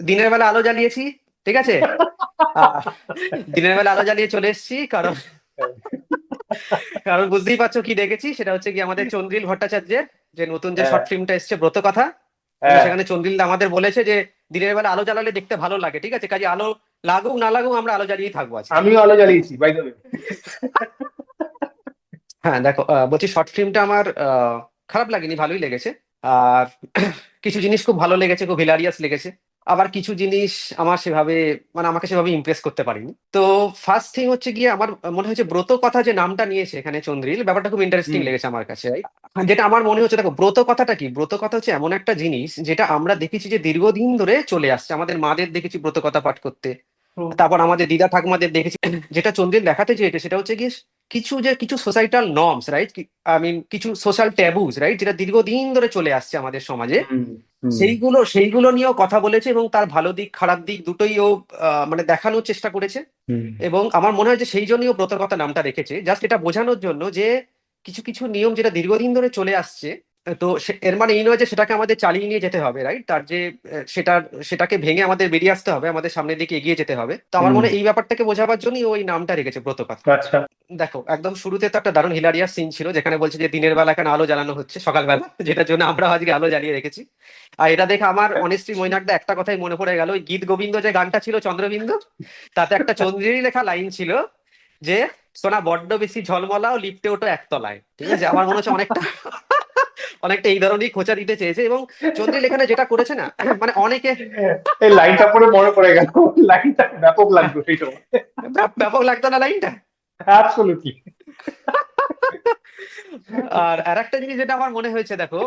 দিনের বেলা আলো জ্বালিয়েছি, ঠিক আছে। আহ, দিনের বেলা আলো জ্বালিয়ে চলে এসেছি, কারণ কারণ বুঝতেই পারছো কি দেখেছি, সেটা হচ্ছে কি আমাদের চন্দ্রিল ভট্টাচার্যের যে নতুন যে হ্যাঁ, শর্ট ফিল্মটা এসছে ব্রত কথা। তো হ্যাঁ, সেখানে চন্দ্রিল আমাদের বলেছে যে দিনের বেলা আলো জ্বালালে দেখতে ভালো লাগে, ঠিক আছে, কাজে আলো লাগুক না লাগুক আমরা আলো জ্বালিয়েই থাকবো আজকে। আমিও আলো জ্বালিয়েছি বাই দ্য ওয়ে। হ্যাঁ দেখো, বলছি শর্ট ফিল্মটা আমার খারাপ লাগেনি, ভালোই লেগেছে। আর কিছু জিনিস খুব ভালো লেগেছে, খুব হিলারিয়াস লেগেছে। আবার কিছু জিনিস আমার সেভাবে, মানে আমাকে সেভাবে ইমপ্রেস করতে পারিনি। তো ফার্স্ট থিং হচ্ছে গিয়ে আমার মনে হচ্ছে ব্রত কথা যে নামটা নিয়েছে এখানে চন্দ্রিল, ব্যাপারটা খুব ইন্টারেস্টিং হুম, লেগেছে আমার কাছে, right? যেটা আমার মনে হচ্ছে, দেখো ব্রত কথাটা কি, ব্রত কথা হচ্ছে এমন একটা জিনিস যেটা আমরা দেখেছি যে দীর্ঘদিন ধরে চলে আসছে, আমাদের মাদের দেখেছি ব্রত কথা পাঠ করতে, হুম, তারপর আমাদের দিদা ঠাকুমাদের দেখেছি। যেটা চন্দ্রিল দেখাতে চেয়েছে সেটা হচ্ছে কি, কিছু societal norms, right, I mean কিছু সোশ্যাল ট্যাবুস, রাইট, যেটা দীর্ঘদিন ধরে চলে আসছে আমাদের সমাজে, হুম, হুম, সেইগুলো নিয়েও কথা বলেছে এবং তার ভালো দিক খারাপ দিক দুটোই ও মানে দেখানোর চেষ্টা করেছে। হুম। এবং আমার মনে হয় যে সেই জন্যই ও ব্রতকথা নামটা রেখেছে, জাস্ট এটা বোঝানোর জন্য যে কিছু কিছু নিয়ম যেটা দীর্ঘদিন ধরে চলে আসছে, তো এর মানে এই নয় যে সেটাকে আমাদের চালিয়ে নিয়ে যেতে হবে, রাইট, তার যে সেটাকে ভেঙে আমাদের বেরিয়ে আসতে হবে, আমাদের সামনের দিকে এগিয়ে যেতে হবে। তো আমার হুম। মনে হয় এই ব্যাপারটাকে বোঝাবার জন্যই ওই নামটা রেখেছে ব্রতকথা। আচ্ছা। দেখো একদম শুরুতে তো একটা দারুণ হিলারিয়াস সিন ছিল, যেখানে বলছে যে দিনের বেলা এখানে আলো জ্বালানো হচ্ছে সকালবেলা, যেটার জন্য আমরা আজকে আলো জ্বালিয়ে রেখেছি। আর এটা দেখে আমার অনেস্টলি মৈনাকদা একটা কথাই মনে পড়ে গেল, ওই গীত গোবিন্দ যে গানটা ছিল চন্দ্রবিন্দু, তাতে একটা চন্দ্রেরই লেখা লাইন ছিল যে সোনা বড্ড বেশি ঝলমলাও লিফটে ওঠো একতলায়, ঠিক আছে। আমার মনে হচ্ছে অনেকটা অনেকটা এই ধরনেরই খোঁচা দিতে চেয়েছে, এবং চন্দ্রিল এখানে যেটা করেছে না, মানে অনেকে এই লাইনটা পরে মনে পড়ে গেল। লাইনটা ব্যাপক লাগতো সেই সময়। ব্যাপক লাগতো না লাইনটা। অ্যাবসলিউটলি। আর একটা জিনিস যেটা আমার মনে হয়েছে, দেখো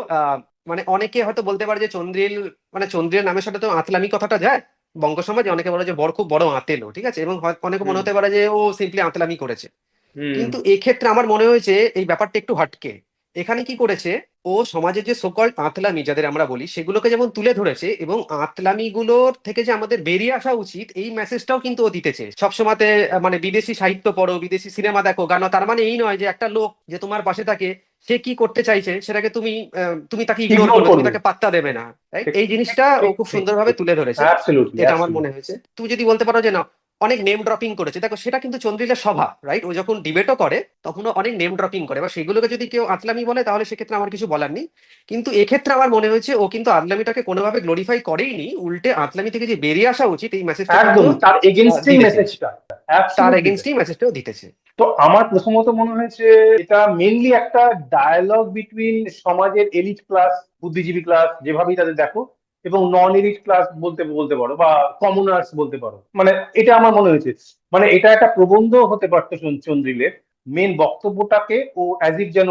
মানে অনেকে হয়তো বলতে পারে যে চন্দ্রিল, মানে চন্দ্রিল নামের সাথে তো আতলামি কথাটা যায় বঙ্গ সমাজে, অনেকে বলে যে খুব বড় আতেলো, ঠিক আছে, এবং অনেকে মনে হুম, হতে পারে যে ও সিম্পলি আতলামি করেছে। হুম। কিন্তু এক্ষেত্রে আমার মনে হয়েছে এই ব্যাপারটা একটু হটকে। এখানে কি করেছে, ও সমাজের যে সোকল্ড আতলামি যাদের আমরা বলি সেগুলোকে যেমন তুলে ধরেছে, এবং আতলামি গুলোর থেকে যে আমাদের বেরিয়ে আসা উচিত এই মেসেজটাও কিন্তু ও দিতেছে সবসময়তে। মানে বিদেশি সাহিত্য পড়ো, বিদেশি সিনেমা দেখো, গান, তার মানে এই নয় যে একটা লোক যে তোমার পাশে থাকে সে কি করতে চাইছে সেটাকে তুমি তাকে ইগনোর ইগনোর করবে, তুমি করবে। তাকে পাত্তা দেবে না, রাইট। ঠিক, এই ঠিক, জিনিসটা ও ঠিক, খুব ঠিক, সুন্দরভাবে ঠিক। তুলে ধরেছে। অ্যাবসলিউটলি, এটা আমার মনে অ্যাবসলিউটলি। হয়েছে, তুমি যদি বলতে পারো যে না অনেক নেম ড্রপিং করেছে, দেখো সেটা কিন্তু চন্দ্রিলের স্বভাব, রাইট। ও যখন ডিবেটও করে তখন ও অনেক নেম ড্রপিং করে, বা সেগুলোকে যদি কেউ আতলামি বলে তাহলে সেক্ষেত্রে আমার কিছু বলার নেই। কিন্তু এক্ষেত্রে আমার মনে হয়েছে ও কিন্তু আতলামিটাকে কোনোভাবে গ্লোরিফাই করেইনি, উল্টে আতলামি থেকে যে বেরিয়ে আসা উচিত এই মেসেজটা কিন্তু একদম তার এগেনস্টেই দিতেছে, মেসেজটা। তার অ্যাবসলিউটলি। এগেনস্টই মেসেজটাও দিতেছে। তো আমার প্রথমত মনে হয়েছে এটা মেনলি একটা ডায়ালগ বিটুইন সমাজের এলিট ক্লাস, বুদ্ধিজীবী ক্লাস যেভাবেই তাদের দেখো, এবং নন এলিট ক্লাস বলতে বলতে পারো, বা কমনার্স বলতে পারো। মানে এটা আমার মনে হয়েছে, মানে এটা একটা প্রবন্ধ হতে পারতো চন্দ্রিলের। মেন বক্তব্যটাকে ও অ্যাজ ইফ যেন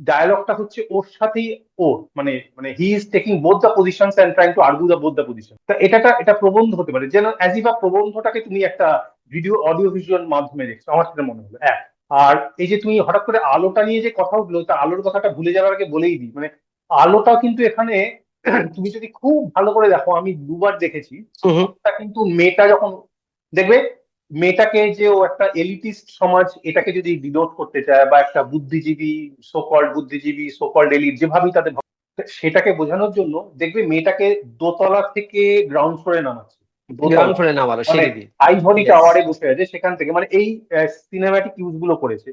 ডায়ালগটা হচ্ছে ওর সাথেই, ওর মানে মানে he is taking both the positions and trying to argue the both the position. তা এটা প্রবন্ধ হতে পারে, যেন অ্যাজ ইফ প্রবন্ধটাকে তুমি একটা ভিডিও অডিও ভিজুয়াল মাধ্যমে দেখছো, আমার সেটা মনে হলো এক। আর এই যে তুমি হঠাৎ করে আলোটা নিয়ে যে কথা উঠলো, তা আলোর কথাটা ভুলে যাওয়ার আগে বলেই দিই, মানে আলোটা কিন্তু এখানে তুমি যদি খুব ভালো করে দেখো, আমি দুবার দেখেছি। হুম হুম। একটা কিন্তু মেয়েটা যখন দেখবে, মেয়েটাকে যে ও একটা এলিটিস্ট সমাজ এটাকে যদি ডিনোট করতে চায়, বা একটা বুদ্ধিজীবী, সোকল্ড এলিট যেভাবেই তাদের সেটাকে বোঝানোর জন্য দেখবে মেয়েটাকে দোতলা থেকে গ্রাউন্ড ফ্লোরে নামাচ্ছে। গ্রাউন্ড দোতলা, ফ্লোরে না, ভালো মানে সিঁড়ি দিয়ে। Ivory yes. টাওয়ারে বসে আছে, সেখান থেকে মানে এই সিনেম্যাটিক ইউজ গুলো করেছে।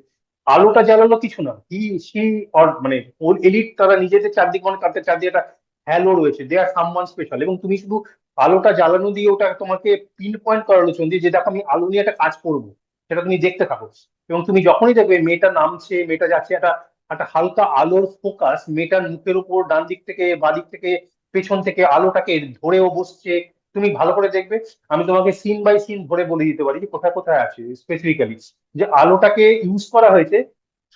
আলোটা জ্বালালো কিছু না, হি সি অর মানে ওর এলিট তারা নিজেদের চারদিক, মানে তাদের চারদিকে একটা হ্যালো রয়েছে, দে আর সামওয়ান স্পেশাল, এবং তুমি শুধু আলোটা জ্বালানো দিয়ে ওটা তোমাকে পিন পয়েন্ট করালো চন্দি যে দেখো আমি আলো নিয়ে একটা কাজ করবো, সেটা তুমি দেখতে থাকো। এবং তুমি যখনই দেখবে মেয়েটা নামছে, মেয়েটা যাচ্ছে, একটা একটা হালকা আলোর ফোকাস মেয়েটার মুখের উপর, ডান দিক থেকে বাঁ দিক থেকে পেছন থেকে আলোটাকে ধরেও বসছে, তুমি ভালো করে দেখবে। আমি তোমাকে সিন বাই সিন ধরে বলে দিতে পারি যে কোথায় কোথায় আছে স্পেসিফিক্যালি, যে আলোটাকে ইউজ করা হয়েছে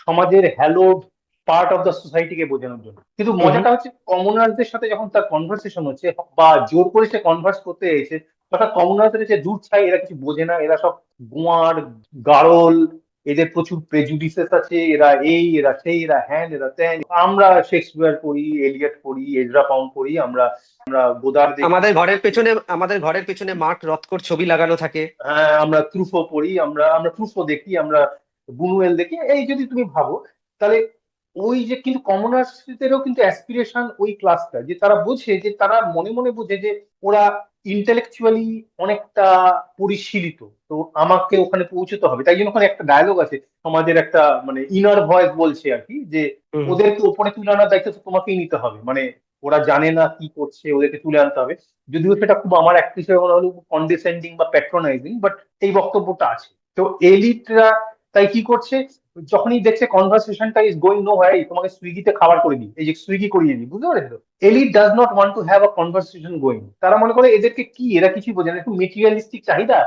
সমাজের হ্যালোড পার্ট অফ দ্য সোসাইটিকে বোঝানোর জন্য। কিন্তু হুম হুম। মজাটা হচ্ছে কমনারদের সাথে যখন তার কনভারসেশন হচ্ছে, বা জোর করে সে কনভার্স করতে এসেছে, তখন কমনারদের যে দূর ছাই, এরা কিছু বোঝে না, এরা সব গোয়ার গারল, এদের প্রচুর প্রেজুডিসেস আছে, এরা এই এরা সেই এরা হ্যান এরা ত্যান। আমরা শেক্সপিয়ার পড়ি, এলিয়ট পড়ি, এজরা পাউন্ড পড়ি, আমরা আমরা গোদার দেখি। আমাদের ঘরের পেছনে মার্ক রথকোর ছবি লাগানো থাকে। হ্যাঁ, আমরা ট্রুফো পড়ি, আমরা আমরা ট্রুফো দেখি, আমরা বুনুয়েল দেখি। এই যদি তুমি ভাবো, তাহলে ওই যে কিন্তু কমনার্সদেরও কিন্তু অ্যাসপিরেশন ওই ক্লাসটা, যে তারা বোঝে, যে তারা মনে মনে বোঝে যে ওরা ইন্টেলেকচুয়ালি অনেকটা পরিশীলিত, তো আমাকে ওখানে পৌঁছতে হবে। তাই জন্য ওখানে একটা ডায়লগ আছে, আমাদের একটা মানে ইনার ভয়েস বলছে আর কি, যে হুম ওদেরকে ওপরে তুলে আনার দায়িত্ব তো তোমাকেই নিতে হবে, মানে ওরা জানে না কি করছে, ওদেরকে তুলে আনতে হবে। যদিও সেটা খুব আমার এক হিসেবে মনে হলো কন্ডিসেন্ডিং বা প্যাট্রোনাইজিং, বাট এই বক্তব্যটা আছে। তো এলিটরা তাই কি করছে, যখনই দেখছে কনভারসেশনটা ইজ গোয়িং নো হয়, তোমাকে সুইগিতে খাবার করে দিই, এই যে সুইগি করিয়ে দিই, বুঝতে পারছো? Elite does not want to have a conversation going. তারা মনে করে এদেরকে কি, এরা কিছুই বোঝে না, একটু মেটেরিয়ালিস্টিক চাহিদা,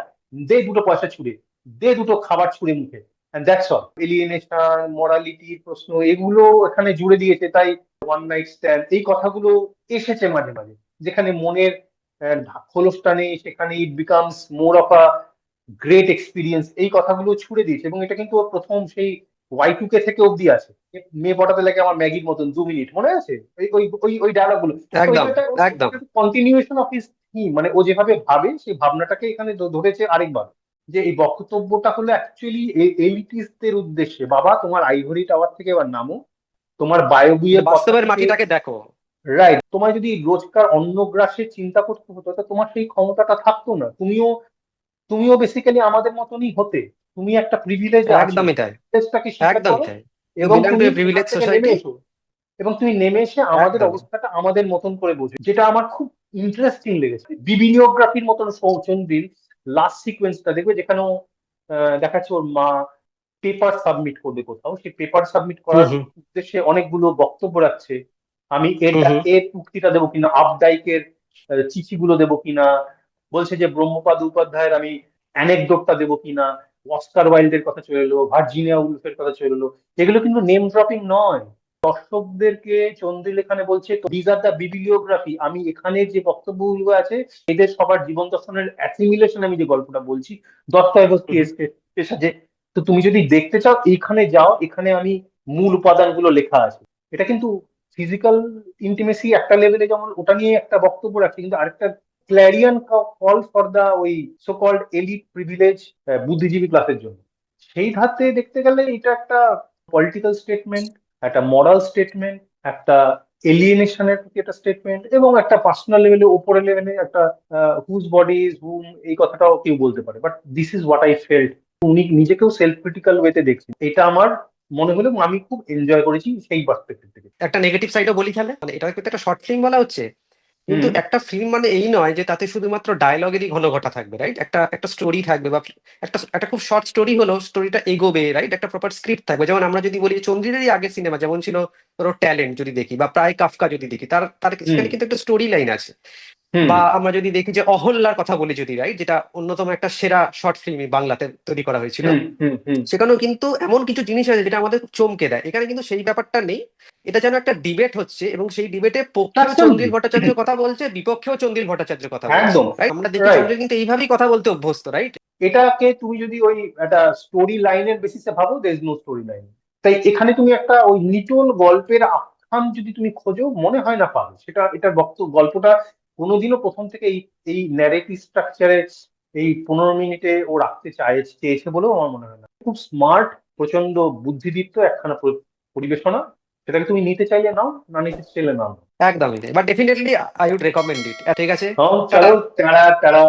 দে দুটো পয়সা ছুড়ে, দে দুটো খাবার ছুড়ে মুখে, এন্ড দ্যাটস অল। এলিয়েনেশন, মোরালিটির প্রশ্ন এগুলো এখানে জুড়ে দিয়েছে। তাই ওয়ান নাইট স্ট্যান্ড এই কথাগুলো এসেছে মাঝে মাঝে, যেখানে মনের খোলসটা নেই, সেখানে it becomes more of a great experience, এই কথাগুলো ছুড়ে দিয়েছে। এবং এটা কিন্তু ওর প্রথম সেই Y2K থেকে অব্দি আছে। মেয়ে পটাতে লাগে আমার ম্যাগির মতন 2 মিনিট, মনে আছে ওই ওই ওই ওই ডায়লগ গুলো? তো একদম এটা একটা একদম। কন্টিনিউয়েশন অফ হিস থিম, মানে ও যেভাবে ভাবে সেই ভাবনাটাকে এখানে ধরেছে আরেকবার, যে এই বক্তব্যটা হলো অ্যাকচুয়ালি এলিটিস্টদের উদ্দেশ্যে, বাবা তোমার আইভরি টাওয়ার থেকে এবার নামো, তোমার বায়বীয় মানে কথা বাস্তবের থেকে, মাটিটাকে দেখো। রাইট, তোমায় যদি রোজকার অন্নগ্রাসের চিন্তা করতে হতো তো তোমার সেই ক্ষমতাটা থাকতো না। তুমিও বেসিক্যালি আমাদের মতনই হতে, তুমি একটা প্রিভিলেজে আছো, একদমই তাই। প্রিভিলেজটাকে স্বীকার একদমই করো তাই। ইউ এবং বিলং টু তুমি এ সেখান প্রিভিলেজ থেকে নেমে সোসাইটি। এসো, এবং তুমি নেমে এসে আমাদের একদমই। অবস্থাটা আমাদের মতন করে বোঝো। যেটা আমার খুব ইন্টারেস্টিং লেগেছে, বিবিলিওগ্রাফির মতন চন্দ্রিল লাস্ট সিকোয়েন্সটা দেখবে, যেখানে ও, দেখাচ্ছে ওর মা পেপার সাবমিট করবে কোথাও, সেই পেপার সাবমিট হুম করার হুম উদ্দেশ্যে অনেকগুলো বক্তব্য রাখছে, আমি এর হুম হুম এর উক্তিটা দেবো কিনা, আপডাইকের চিঠিগুলো দেবো কিনা, বলছে যে ব্রহ্মপাদ উপাধ্যায়ের আমি অ্যানেকডোটটা দেবো কিনা, অস্কার ওয়াইল্ডের কথা চলে এলো, ভার্জিনিয়া উলফের কথা চলে এলো। এগুলো কিন্তু নেম ড্রপিং নয়, দর্শকদেরকে চন্দ্রিল এখানে বলছে দিজ আর দ্য বিবিলিওগ্রাফি, আমি এখানে যে বক্তব্যগুলো আছে এদের সবার জীবন দর্শনের অ্যাসিমিলেশন, আমি যে গল্পটা বলছি দস্তয়েভস্কি হুম এর সাথে, তো তুমি যদি দেখতে চাও এইখানে যাও, এখানে আমি মূল উপাদানগুলো লেখা আছে। এটা কিন্তু ফিজিক্যাল ইন্টিমেসি একটা লেভেলে যেমন ওটা নিয়ে একটা বক্তব্য রাখছে, কিন্তু আরেকটা ক্ল্যারিয়ান কল ফর দা ওই সো কল্ড এলিট প্রিভিলেজ বুদ্ধিজীবী ক্লাসের জন্য। সেই ধাতে দেখতে গেলে এটা একটা পলিটিক্যাল স্টেটমেন্ট, একটা মরাল স্টেটমেন্ট, একটা এলিয়েনেশনের প্রতি একটা স্টেটমেন্ট, এবং একটা পার্সোনাল লেভেলে ওপরের লেভেলে একটা হুজ বডি ইজ হুম, এই কথাটাও কেউ বলতে পারে। But this is what I felt, উনি নিজেকেও সেলফ ক্রিটিক্যাল ওয়েতে দেখছেন, এটা আমার মনে হলো, এবং আমি খুব এনজয় করেছি সেই পার্সপেক্টিভ থেকে। একটা নেগেটিভ সাইডও বলি তাহলে, মানে এটা কিন্তু একটা শর্ট ফিল্ম বলা হচ্ছে, কিন্তু হুম একটা ফিল্ম মানে এই নয় যে তাতে শুধুমাত্র ডায়লগেরই ঘন ঘটা থাকবে, রাইট? একটা একটা স্টোরি থাকবে, বা একটা একটা খুব শর্ট স্টোরি হলো, স্টোরিটা এগোবে, রাইট? একটা প্রপার স্ক্রিপ্ট থাকবে। যেমন আমরা যদি বলি চন্দ্রিলেরই আগের সিনেমা যেমন ছিল ধরো ট্যালেন্ট যদি দেখি, বা প্রায় কাফকা যদি দেখি, তার তার হুম সেখানে কিন্তু একটা স্টোরি লাইন আছে। হুম বা আমরা যদি দেখি যে অহল্যার কথা বলি যদি, রাইট, যেটা অন্যতম একটা সেরা শর্ট ফিল্ম বাংলাতে তৈরি করা হয়েছিল, হুম হুম হুম সেখানেও কিন্তু এমন কিছু জিনিস আছে যেটা আমাদের খুব চমকে দেয়। এখানে কিন্তু সেই ব্যাপারটা নেই। এটা যেন একটা ডিবেট হচ্ছে, এবং সেই ডিবেটে পক্ষেও অ্যাবসলিউটলি, চন্দ্রিল ভট্টাচার্য কথা বলছে, বিপক্ষেও চন্দ্রিল ভট্টাচার্য কথা বলছে, একদম রাইট? আমরা দেখি রাইট। চন্দ্রিল কিন্তু এইভাবেই কথা বলতে অভ্যস্ত, রাইট? এটাকে তুমি যদি ওই একটা স্টোরি লাইনের বেসিসে ভাবো, there is no story line. তাই এখানে তুমি একটা ওই লিটল গল্পের আখ্যান যদি তুমি খোঁজো, মনে হয় না পাবে সেটা। এটার গল্পটা কোনোদিনও প্রথম থেকে এই ন্যারেটিভ স্ট্রাকচারে এই 15 মিনিটে ও রাখতে চেয়েছে বলেও আমার মনে হয় না। খুব স্মার্ট, প্রচন্ড বুদ্ধিদীপ্ত একখানা পরিবেশনা। সেটাকে তুমি নিতে চাইলে নাও, না নিতে চাইলে নাও। একদমই তাই, but definitely I would recommend it. ঠিক আছে, হ্যাঁ, টাটা। চলো, টাটা টাটা।